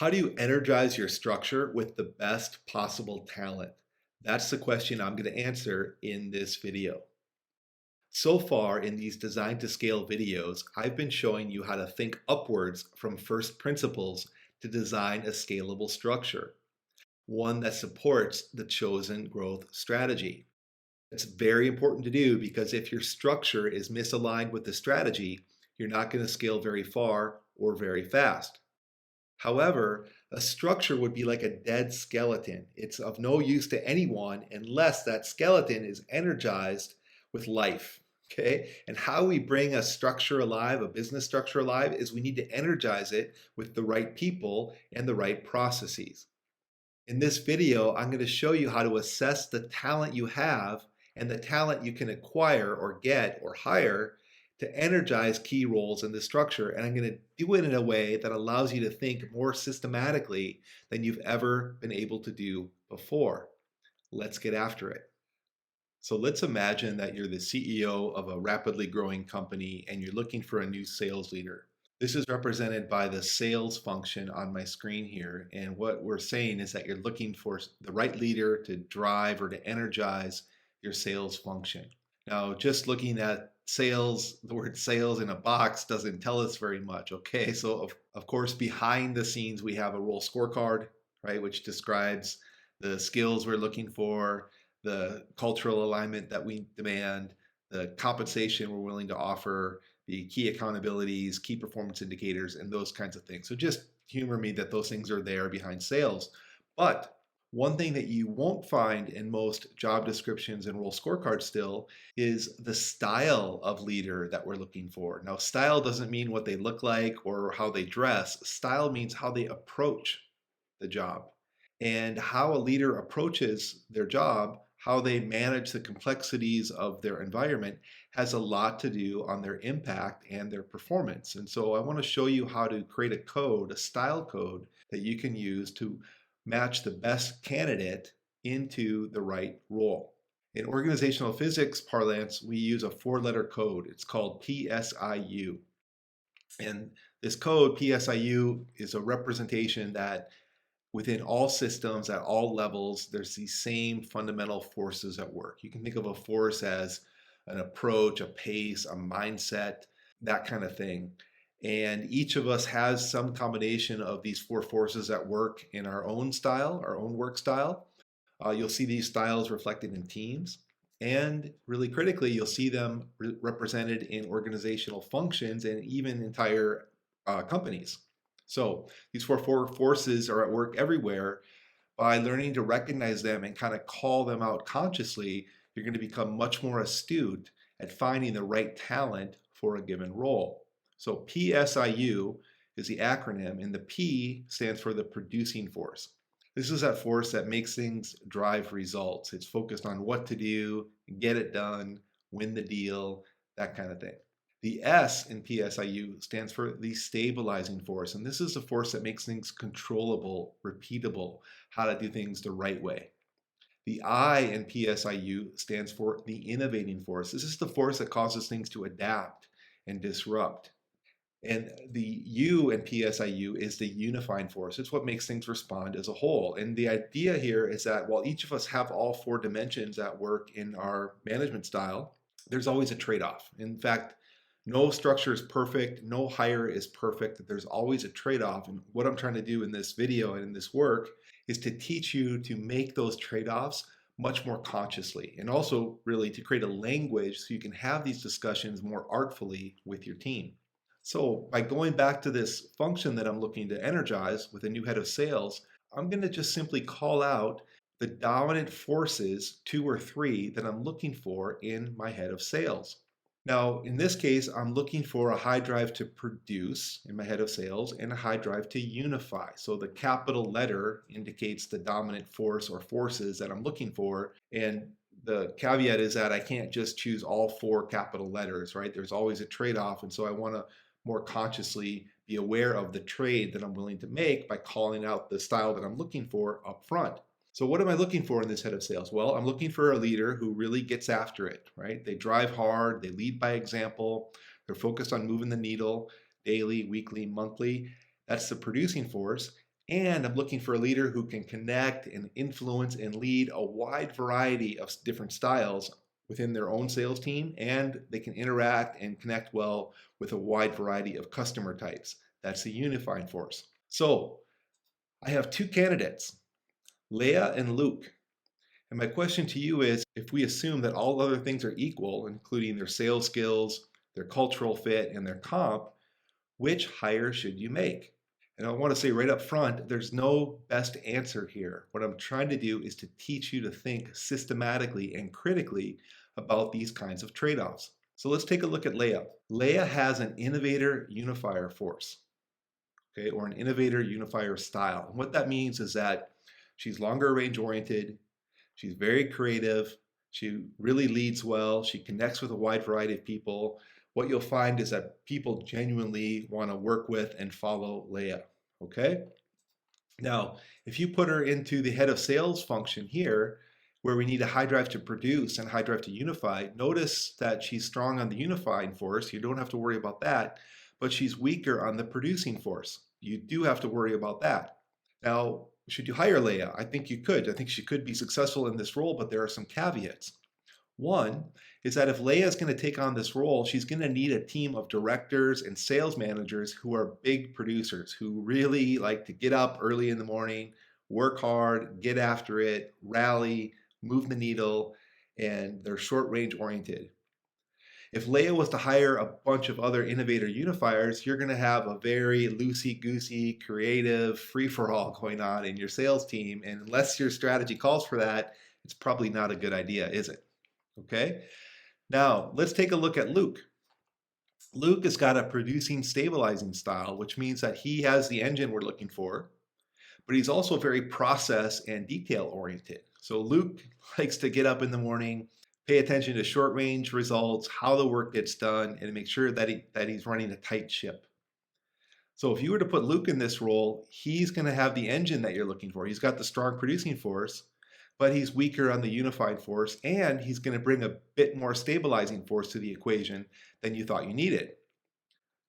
How do you energize your structure with the best possible talent? That's the question I'm going to answer in this video. So far in these design to scale videos, I've been showing you how to think upwards from first principles to design a scalable structure, one that supports the chosen growth strategy. It's very important to do because if your structure is misaligned with the strategy, you're not going to scale very far or very fast. However, a structure would be like a dead skeleton. It's of no use to anyone unless that skeleton is energized with life. Okay. And how we bring a structure alive, a business structure alive, is we need to energize it with the right people and the right processes. In this video, I'm going to show you how to assess the talent you have and the talent you can acquire or get or hire to energize key roles in the structure. And I'm going to do it in a way that allows you to think more systematically than you've ever been able to do before. Let's get after it. So let's imagine that you're the CEO of a rapidly growing company and you're looking for a new sales leader. This is represented by the sales function on my screen here. And what we're saying is that you're looking for the right leader to drive or to energize your sales function. Now, just looking at sales, the word sales in a box doesn't tell us very much. Okay, so of course, behind the scenes, we have a role scorecard, right, which describes the skills we're looking for, the cultural alignment that we demand, the compensation we're willing to offer, the key accountabilities, key performance indicators, and those kinds of things. So just humor me that those things are there behind sales. But one thing that you won't find in most job descriptions and role scorecards still is the style of leader that we're looking for. Now, style doesn't mean what they look like or how they dress. Style means how they approach the job. And how a leader approaches their job, how they manage the complexities of their environment, has a lot to do on their impact and their performance. And so I want to show you how to create a code, a style code that you can use to match the best candidate into the right role. In organizational physics parlance, we use a four-letter code. It's called PSIU. And this code, PSIU, is a representation that within all systems at all levels, there's these same fundamental forces at work. You can think of a force as an approach, a pace, a mindset, that kind of thing. And each of us has some combination of these four forces at work in our own style, our own work style. You'll see these styles reflected in teams. And really critically, you'll see them represented in organizational functions and even entire companies. So these four forces are at work everywhere. By learning to recognize them and kind of call them out consciously, you're going to become much more astute at finding the right talent for a given role. So PSIU is the acronym, and the P stands for the producing force. This is that force that makes things drive results. It's focused on what to do, get it done, win the deal, that kind of thing. The S in PSIU stands for the stabilizing force, and this is the force that makes things controllable, repeatable, how to do things the right way. The I in PSIU stands for the innovating force. This is the force that causes things to adapt and disrupt. And the U in PSIU is the unifying force. It's what makes things respond as a whole. And the idea here is that while each of us have all four dimensions at work in our management style, there's always a trade-off. In fact, no structure is perfect, no hire is perfect. There's always a trade-off. And what I'm trying to do in this video and in this work is to teach you to make those trade-offs much more consciously, and also really to create a language so you can have these discussions more artfully with your team. So by going back to this function that I'm looking to energize with a new head of sales, I'm going to just simply call out the dominant forces, two or three, that I'm looking for in my head of sales. Now, in this case, I'm looking for a high drive to produce in my head of sales and a high drive to unify. So the capital letter indicates the dominant force or forces that I'm looking for. And the caveat is that I can't just choose all four capital letters, right? There's always a trade-off. And so I want to more consciously be aware of the trade that I'm willing to make by calling out the style that I'm looking for up front. So what am I looking for in this head of sales? Well, I'm looking for a leader who really gets after it, right? They drive hard, they lead by example, they're focused on moving the needle daily, weekly, monthly. That's the producing force. And I'm looking for a leader who can connect and influence and lead a wide variety of different styles within their own sales team, and they can interact and connect well with a wide variety of customer types. That's the unifying force. So I have two candidates, Leah and Luke. And my question to you is, if we assume that all other things are equal, including their sales skills, their cultural fit, and their comp, which hire should you make? And I want to say right up front, there's no best answer here. What I'm trying to do is to teach you to think systematically and critically about these kinds of trade-offs. So let's take a look at Leah. Leah has an innovator unifier force, okay, or an innovator unifier style. And what that means is that she's longer range oriented, she's very creative, she really leads well, she connects with a wide variety of people. What you'll find is that people genuinely want to work with and follow Leah, okay? Now, if you put her into the head of sales function here, where we need a high drive to produce and high drive to unify, notice that she's strong on the unifying force. You don't have to worry about that, but she's weaker on the producing force. You do have to worry about that. Now, should you hire Leah? I think you could. I think she could be successful in this role, but there are some caveats. One is that if Leah is going to take on this role, she's going to need a team of directors and sales managers who are big producers, who really like to get up early in the morning, work hard, get after it, rally, move the needle, and they're short range oriented. If Leah was to hire a bunch of other innovator unifiers, you're going to have a very loosey-goosey, creative free-for-all going on in your sales team. And unless your strategy calls for that, it's probably not a good idea, is it? Okay. Now, let's take a look at Luke. Luke has got a producing stabilizing style, which means that he has the engine we're looking for, but he's also very process and detail oriented. So Luke likes to get up in the morning, pay attention to short range results, how the work gets done, and make sure that he's running a tight ship. So if you were to put Luke in this role, he's going to have the engine that you're looking for. He's got the strong producing force, but he's weaker on the unified force, and he's going to bring a bit more stabilizing force to the equation than you thought you needed.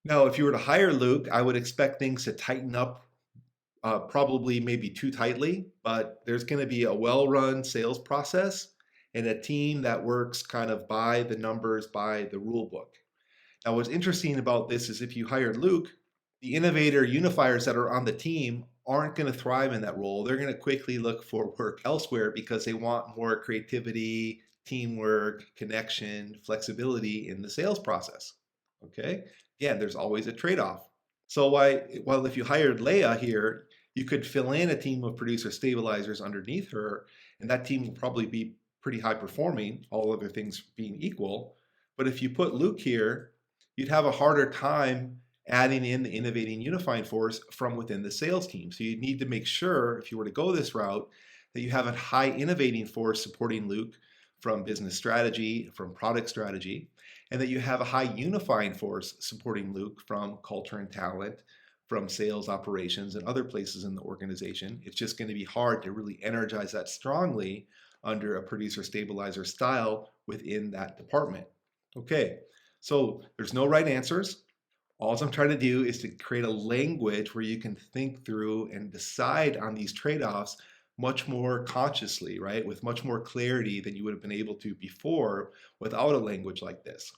Now, if you were to hire Luke, I would expect things to tighten up, probably maybe too tightly, but there's going to be a well-run sales process and a team that works kind of by the numbers, by the rule book. Now, what's interesting about this is if you hired Luke, the innovator unifiers that are on the team aren't going to thrive in that role. They're going to quickly look for work elsewhere because they want more creativity, teamwork, connection, flexibility in the sales process. Okay? Again, there's always a trade-off. So while if you hired Leah here, you could fill in a team of producer stabilizers underneath her, and that team will probably be pretty high performing, all other things being equal. But if you put Luke here, you'd have a harder time adding in the innovating unifying force from within the sales team. So you need to make sure, if you were to go this route, that you have a high innovating force supporting Luke from business strategy, from product strategy, and that you have a high unifying force supporting Luke from culture and talent, from sales operations and other places in the organization. It's just going to be hard to really energize that strongly under a producer stabilizer style within that department. Okay, so there's no right answers. All I'm trying to do is to create a language where you can think through and decide on these trade-offs much more consciously, right? With much more clarity than you would have been able to before without a language like this.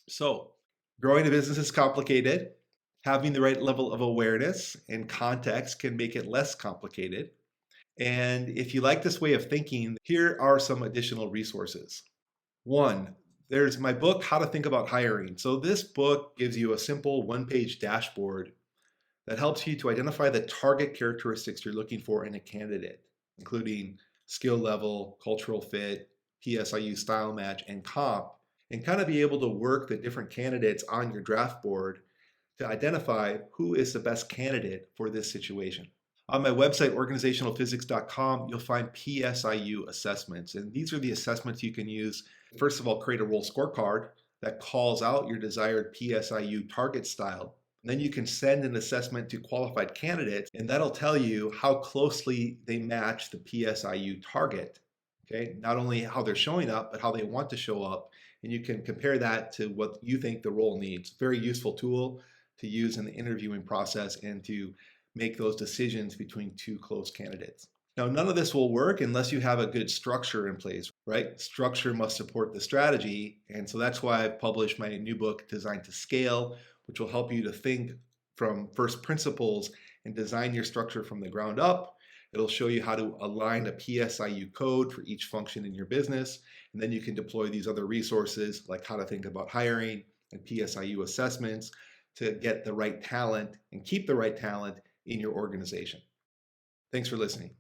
So, growing a business is complicated. Having the right level of awareness and context can make it less complicated. And if you like this way of thinking, here are some additional resources. One, there's my book, How to Think About Hiring. So this book gives you a simple one-page dashboard that helps you to identify the target characteristics you're looking for in a candidate, including skill level, cultural fit, PSIU style match, and comp, and kind of be able to work the different candidates on your draft board to identify who is the best candidate for this situation. On my website, organizationalphysics.com, you'll find PSIU assessments. And these are the assessments you can use. First of all, create a role scorecard that calls out your desired PSIU target style. And then you can send an assessment to qualified candidates, and that'll tell you how closely they match the PSIU target. Okay, not only how they're showing up, but how they want to show up. And you can compare that to what you think the role needs. Very useful tool to use in the interviewing process and to make those decisions between two close candidates. Now, none of this will work unless you have a good structure in place, right? Structure must support the strategy. And so that's why I've published my new book, Designed to Scale, which will help you to think from first principles and design your structure from the ground up. It'll show you how to align a PSIU code for each function in your business. And then you can deploy these other resources like how to think about hiring and PSIU assessments to get the right talent and keep the right talent in your organization. Thanks for listening.